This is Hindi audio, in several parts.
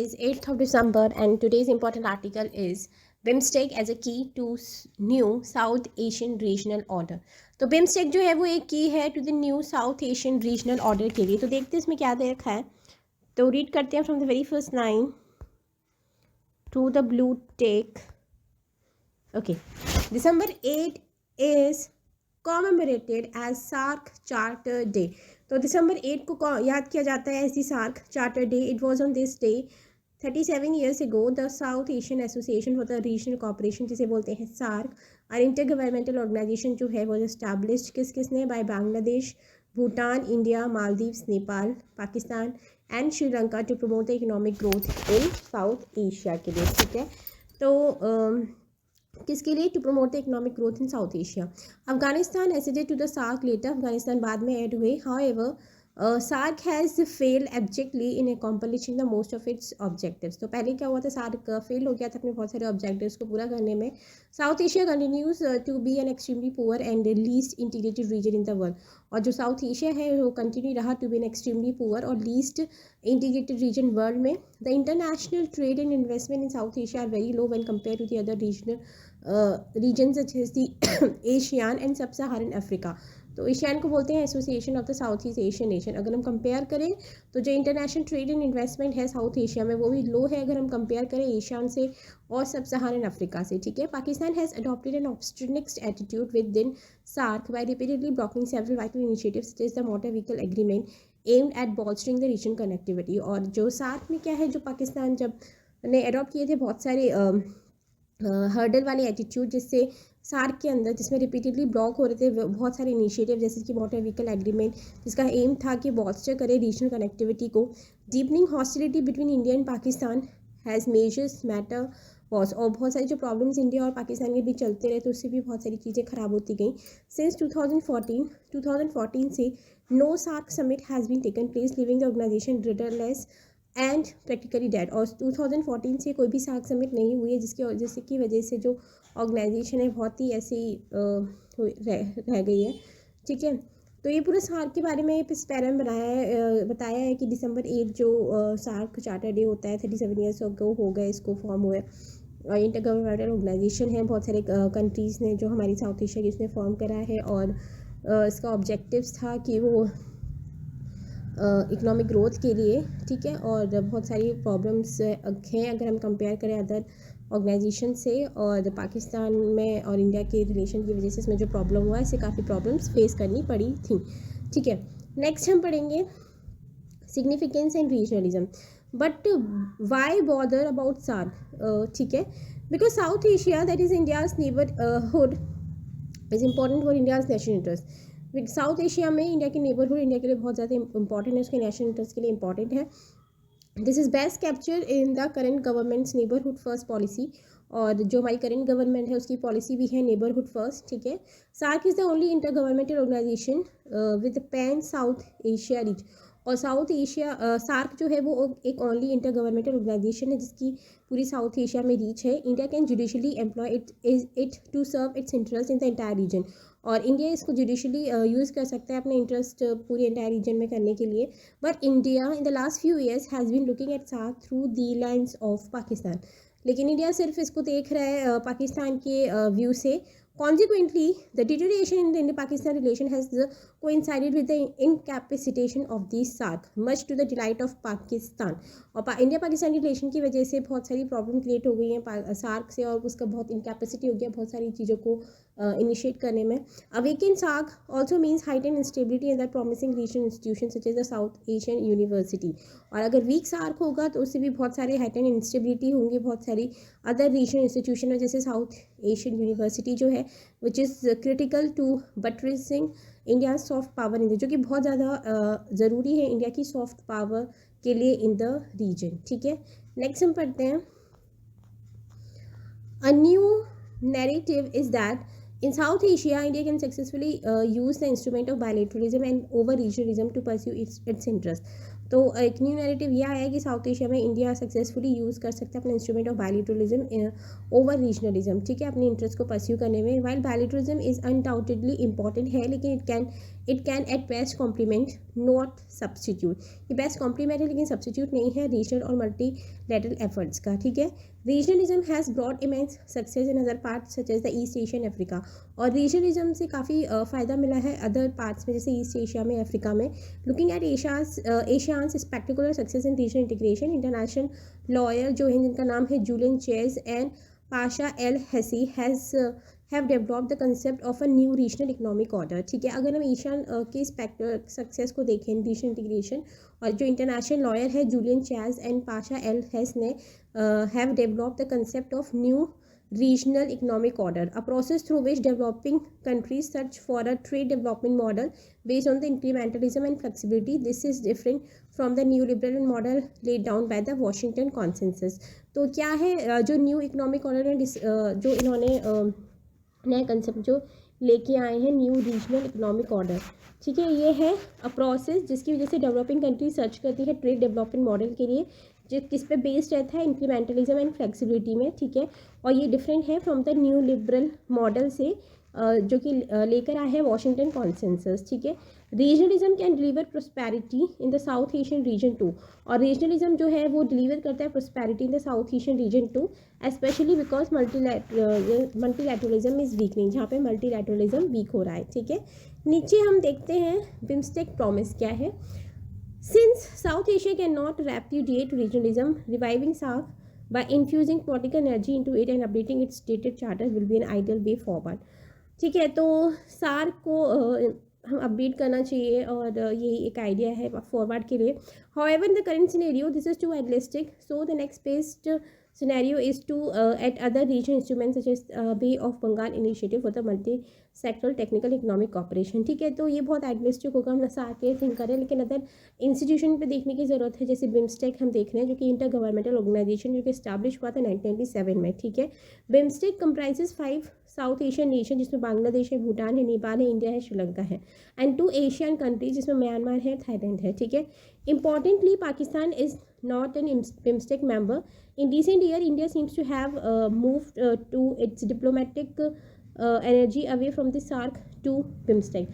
is 8th of December and today's important article is BIMSTEC as a key to new South Asian regional order. तो BIMSTEC जो है वो एक की है to the new South Asian regional order के लिए. तो देखते हैं इसमें क्या दे रखा है. तो रीड करते हैं from the very first line to the blue text. Okay, December 8 is commemorated as SAARC Charter Day. तो December 8 को याद किया जाता है as the SAARC Charter Day. It was on this day 37 years ago the South Asian Association for the Regional Cooperation, जिसे बोलते हैं SAARC, और इंटरगवर्नमेंटल ऑर्गेनाइजेशन जो है वो इस्टेब्लिश्ड किसने by Bangladesh, Bhutan, India, Maldives, Nepal, Pakistan and Sri Lanka to promote the economic growth in South Asia के लिए. ठीक है, तो किसके लिए? To promote the economic growth in South Asia. Afghanistan acceded to the SAARC later. Afghanistan बाद में ऐड हुए. However SAARC has failed abjectly in accomplishing the most of its objectives. तो पहले क्या हुआ था, सार्क फेल हो गया था अपने बहुत सारे ऑब्जेक्टिव्स को पूरा करने में. South Asia continues to be an extremely poor and least integrated region in the world. और जो साउथ एशिया है वो कंटिन्यू रहा to be an extremely poor और लीस्ट इंटीग्रेटेड रीजन वर्ल्ड में. The international trade and investment in South Asia are very low when compare to the other regions such as the ASEAN and sub Saharan Africa. तो एशियान को बोलते हैं association of the south east Asian nation. अगर हम कंपेयर करें तो जो इंटरनेशनल ट्रेड एंड इन्वेस्टमेंट है साउथ एशिया में वो भी लो है अगर हम कंपेयर करें एशियान से और सब सहारन अफ्रीका से. ठीक है, Pakistan has adopted an obstinate attitude within SAARC by repeatedly blocking several vital initiatives such as the motor vehicle agreement aimed at bolstering the region connectivity. और जो सार्क में क्या है, जो पाकिस्तान जब ने अडॉप्ट किए थे बहुत सारे हर्डल वाले एटीट्यूड, जिससे सार्क के अंदर जिसमें रिपीटेडली ब्लॉक हो रहे थे बहुत सारे इनिशिएटिव जैसे कि मोटर व्हीकल एग्रीमेंट, जिसका एम था कि बॉस्टर करे रीजनल कनेक्टिविटी को. Deepening hostility between India and Pakistan has measures matter was. और बहुत सारी जो प्रॉब्लम्स इंडिया और पाकिस्तान के बीच चलते रहे तो उससे भी बहुत सारी चीज़ें ख़राब होती गई. सिंस 2014 से no SAARC summit has been taken place leaving the organisation rudderless and practically dead. और 2014 से कोई भी सार्क समिट नहीं हुई है जिसकी वजह से जो ऑर्गेनाइजेशन है बहुत ही ऐसी रह गई है. ठीक है, तो ये पूरा सार्क के बारे में इस पैरा में बताया है कि December 8 जो सार्क चार्टर डे होता है 37 ईयर्स अगो हो गए इसको फॉर्म हुए. इंटर गवर्नमेंटल ऑर्गेनाइजेशन है, बहुत सारे कंट्रीज़ ने जो हमारी साउथ एशिया की उसने फॉर्म करा है. और इसका ऑब्जेक्टिव्स था कि वो इकोनॉमिक ग्रोथ के लिए. ठीक है, और बहुत सारी प्रॉब्लम्स हैं अगर हम कंपेयर करें अदर ऑर्गेनाइजेशन से. और पाकिस्तान में और इंडिया के रिलेशन की वजह से इसमें जो प्रॉब्लम हुआ है इससे काफ़ी प्रॉब्लम्स फेस करनी पड़ी थी. ठीक है, नेक्स्ट हम पढ़ेंगे significance and regionalism. But why bother about SAARC. ठीक है, because South Asia that is India's neighbourhood is important for India's national interest. South Asia में इंडिया की नेबरहुड इंडिया के लिए बहुत ज़्यादा इंपॉर्टेंट है, उसके नेशनल इंटरेस्ट के लिए इंपॉर्टेंट है. This is best capture in the current governments neighbourhood first policy. और जो हमारी करेंट गवर्नमेंट है उसकी पॉलिसी भी है नेबरहुड फर्स्ट. ठीक है, SAARC is the only inter governmental organisation with pan South Asia reach. और साउथ एशिया सार्क जो है वो एक ओनली इंटर गवर्नमेंटल ऑर्गेनाइजेशन है जिसकी पूरी साउथ एशिया में रीच है. India can judicially employ it to serve its interest in the entire region. और इंडिया इसको जुडिशली यूज़ कर सकता है अपने इंटरेस्ट पूरे एंटायर रीजन में करने के लिए. But India in the last few years has been looking at SAARC through the lines of Pakistan. लेकिन इंडिया सिर्फ इसको देख रहा है पाकिस्तान के व्यू से. Consequently, the deterioration in the Indo-Pakistan relation has coincided with the incapacitation of the SAARC, much to the delight of Pakistan. और इंडिया पाकिस्तान की रिलेशन की वजह से बहुत सारी प्रॉब्लम क्रिएट हो गई हैं सार्क से और उसका बहुत इनकैपेसिटी हो गया बहुत सारी चीज़ों को इनिशिएट करने में. A weakened SAARC also means heightened instability in that promising regional institutions such as the South Asian University. और अगर वीक सार्क होगा तो उससे भी बहुत सारे heightened instability होंगे बहुत सारी अदर रीजनल इंस्टीट्यूशन है जैसे साउथ एशियन यूनिवर्सिटी जो है which is critical to buttressing India soft power in the, जो कि बहुत ज़्यादा ज़रूरी है इंडिया की सॉफ्ट पावर के लिए इन द रीजन. ठीक है, नेक्स्ट हम पढ़ते हैं. A new narrative is that in South Asia, India can successfully use the instrument of bilateralism and over regionalism to pursue its interest. तो एक न्यू नैरेटिव यह आया है कि साउथ एशिया में इंडिया सक्सेसफुली यूज़ कर सकता है अपना इंस्ट्रूमेंट ऑफ बायलिटरलिज्म ओवर रीजनलिज्म, ठीक है, अपने इंटरेस्ट को परस्यू करने में। वाइल बायलिटरलिज्म इज अनडाउटेडली इंपॉर्टेंट है, लेकिन it can at best compliment not substitute. ये बेस्ट कॉम्प्लीमेंट है लेकिन सब्सटीट्यूट नहीं है रीजनल और मल्टीलैटरल एफर्ट्स का, ठीक है। Regionalism has brought immense success in other parts such as the East Asian Africa, और रीजनलिज्म से काफ़ी फ़ायदा मिला है अदर पार्ट्स में जैसे ईस्ट एशिया में, अफ्रीका में। Looking at Asia's spectacular success in regional integration, international lawyer जो हैं जिनका नाम है Julien Chaisse and Pasha L Hsieh have developed the concept of a new regional economic order, ठीक है। अगर हम एशियन के सक्सेस को देखें रीजनल इंटीग्रेशन, और जो इंटरनेशनल लॉयर है Julien Chaisse and Pasha L Hsieh ने have developed the concept of new regional economic order, a process through which developing countries search for a trade development model based on the incrementalism and flexibility. This is different from the neoliberal model laid down by the Washington Consensus. तो क्या है जो न्यू इकोनॉमिक ऑर्डर है, जो इन्होंने नया कंसेप्ट जो लेके आए हैं न्यू रीजनल इकोनॉमिक ऑर्डर, ठीक है, ये है अ प्रोसेस जिसकी वजह से डेवलपिंग कंट्री सर्च करती है ट्रेड डेवलपमेंट मॉडल के लिए जो किस पे बेस्ड रहता है इंक्रीमेंटलिज्म एंड फ्लेक्सिबिलिटी में, ठीक है। और ये डिफरेंट है from the new liberal model से जो कि लेकर आया है वॉशिंगटन कॉन्सेंसस, ठीक है। Regionalism can deliver prosperity in the South Asian region too, और रीजनलिज्म जो है वो डिलीवर करता है prosperity in the South Asian region too, specially because multilateralism is weakening, जहाँ पे मल्टीलैटरलिज्म वीक हो रहा है, ठीक है। नीचे हम देखते हैं बिम्स्टेक प्रॉमिस क्या है। Since South Asia cannot repudiate regionalism, reviving SAARC by infusing political energy into it and updating its stated charter will be an ideal way forward, ठीक है। तो SAARC को हम अपडेट करना चाहिए और यही एक आइडिया है फॉरवर्ड के लिए। However, in the current scenario, this is too idealistic, so the next best scenario is to add other regional instruments such as Bay of Bengal initiative for the multi-sectoral technical economic cooperation, ठीक है। तो ये बहुत आइडियलिस्टिक होगा, हम नसा के थिंक करें, लेकिन अदर इंस्टीट्यूशन पे देखने की ज़रूरत है, जैसे बिम्स्टेक हम देख रहे हैं जो कि इंटर गवर्नमेंटल ऑर्गेनाइजेशन जो कि इस्टेब्लिश हुआ था 1997 में, ठीक है। BIMSTEC comprises 5 south Asian nation जिसमें बांग्लादेश है, भूटान है, नेपाल है, इंडिया है, श्रीलंका है, एंड 2 एशियन कंट्रीज जिसमें म्यांमार है, थाईलैंड है, ठीक है। Importantly, Pakistan is not an BIMSTEC member. In recent year, India seems to have moved to its diplomatic energy away from the SAARC to BIMSTEC.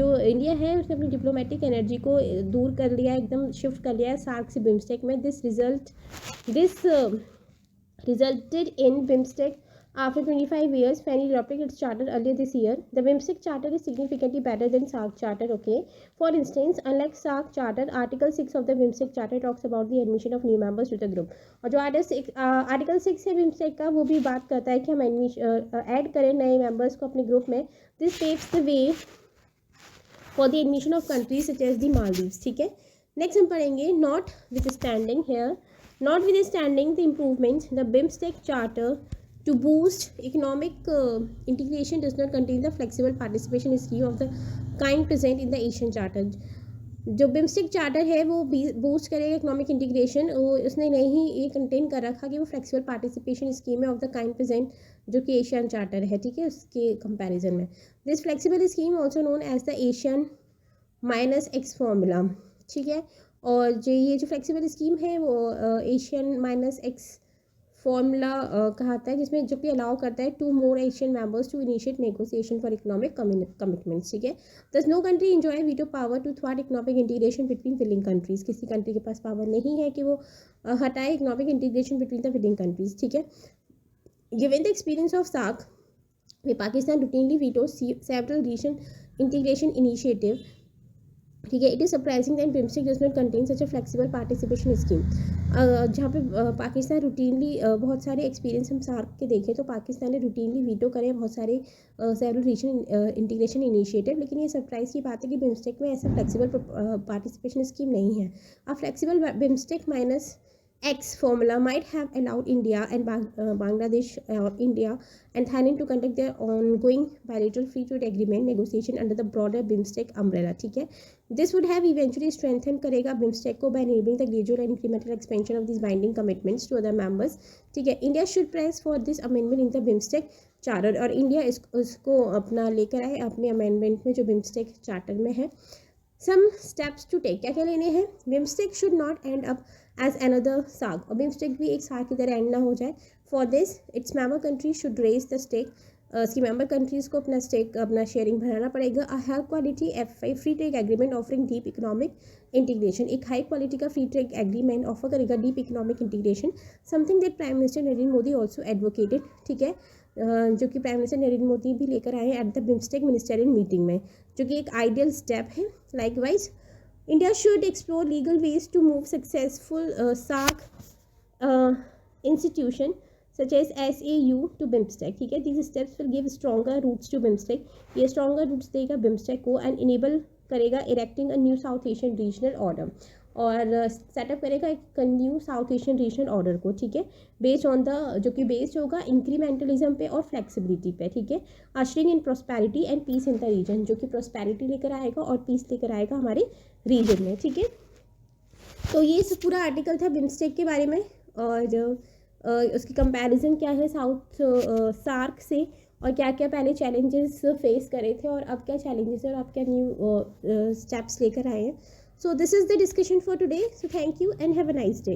जो इंडिया है उसने अपनी डिप्लोमेटिक एनर्जी को दूर कर लिया, एकदम शिफ्ट कर लिया है SAARC से BIMSTEC में। This resulted in BIMSTEC after 25 years finally adopting its charter earlier this year. The BIMSTEC charter is significantly better than SAARC charter, okay. For instance, unlike SAARC charter, Article 6 of the BIMSTEC charter talks about the admission of new members to the group. और जो आर्टिकल 6 है BIMSTEC का वो भी बात करता है कि हम ऐड करें नए मेंबर्स को अपने ग्रुप में। This paves the way for the admission of countries such as the Maldives, ठीक है। नेक्स्ट हम पढ़ेंगे notwithstanding the improvements, the BIMSTEC charter to boost economic integration does not contain the flexible participation scheme of the kind present in the Asian Charter. जो बिम्स्टेक चार्टर है वो बूस्ट करेगा इकोनॉमिक इंटीग्रेशन, वो उसने नहीं ये कंटेन कर रखा कि वो फ्लेक्सिबल पार्टिसिपेशन स्कीम है ऑफ द काइंड प्रेजेंट जो कि एशियन चार्टर है, ठीक है, उसके कंपैरिजन में। This flexible scheme also known as the Asian -X formula, ठीक है। और जो ये जो फ्लेक्सिबल स्कीम है वो एशियन -X फॉर्मूला कहता है, जिसमें जो कि अलाउ करता है 2 more Asian members to initiate negotiation for economic commitments, ठीक है। Thus no country enjoy veto power to थ्वाट economic integration between willing countries, किसी कंट्री के पास पावर नहीं है कि वो हटाए economic integration between the willing countries, ठीक है। Given the experience of SAARC, Pakistan routinely vetoes several regional integration initiative, ठीक है। It is surprising that BIMSTEC does not contain such a flexible participation scheme. जहाँ पे पाकिस्तान रूटीनली बहुत सारे एक्सपीरियंस हम SAARC के देखें तो पाकिस्तान ने रूटीनली वीटो करे बहुत सारे सेवरल रीजनल इंटीग्रेशन इनिशिएटिव, लेकिन ये सरप्राइज की बात है कि BIMSTEC में ऐसा फ्लेक्सिबल पार्टिसिपेशन स्कीम नहीं है। A flexible BIMSTEC -X formula might have allowed India and Bangladesh or India and Thailand to conduct their ongoing bilateral free trade agreement negotiation under the broader BIMSTEC umbrella, ठीक है। This would have eventually strengthened करेगा BIMSTEC को by enabling the gradual and incremental expansion of these binding commitments to other members, ठीक है। India should press for this amendment in the BIMSTEC charter, और इंडिया उसको अपना लेकर आए अपने अमेंडमेंट में जो BIMSTEC चार्टर में है। सम स्टेप्स टू टेक, क्या क्या लेने हैं? BIMSTEC should not end up as another साग, और बिम्स्टेक भी एक साग की तरह एंड ना हो जाए. For this its member country should raise the stake, इसकी मेंबर कंट्रीज़ को अपना स्टेक, अपना शेयरिंग बढ़ाना पड़ेगा. A high quality FI free trade agreement offering deep economic integration, एक हाई क्वालिटी का फ्री ट्रेड एग्रीमेंट ऑफर करेगा deep economic integration, something that prime minister Narendra Modi also advocated. ठीक है, जो कि प्राइम मिनिस्टर नरेंद्र मोदी भी लेकर आए at the BIMSTEC ministerial meeting में, जो कि एक आइडियल स्टेप है. Likewise India should explore legal ways to move successful SAARC institution such as SAU to BIMSTEC. ठीक है, these steps will give stronger roots to BIMSTEC. ये stronger roots देगा BIMSTEC को and enable करेगा erecting a new South Asian regional order, और सेटअप करेगा एक new South Asian regional order को. ठीक है, बेस्ड ऑन द, जो कि बेस्ड होगा इंक्रीमेंटलिज्म पे और फ्लेक्सिबिलिटी पे. ठीक है, ushering in prosperity and peace in the region, जो कि प्रॉस्पेरिटी लेकर आएगा और पीस लेकर आएगा हमारे रीजन में. ठीक है, तो ये पूरा आर्टिकल था बिम्स्टेक के बारे में, और उसकी कंपैरिजन क्या है साउथ सार्क से, और क्या क्या पहले चैलेंजेस फेस करे थे और अब क्या चैलेंजेस है और अब क्या न्यू स्टेप्स लेकर आए हैं. So this is the discussion for today. So thank you and have a nice day.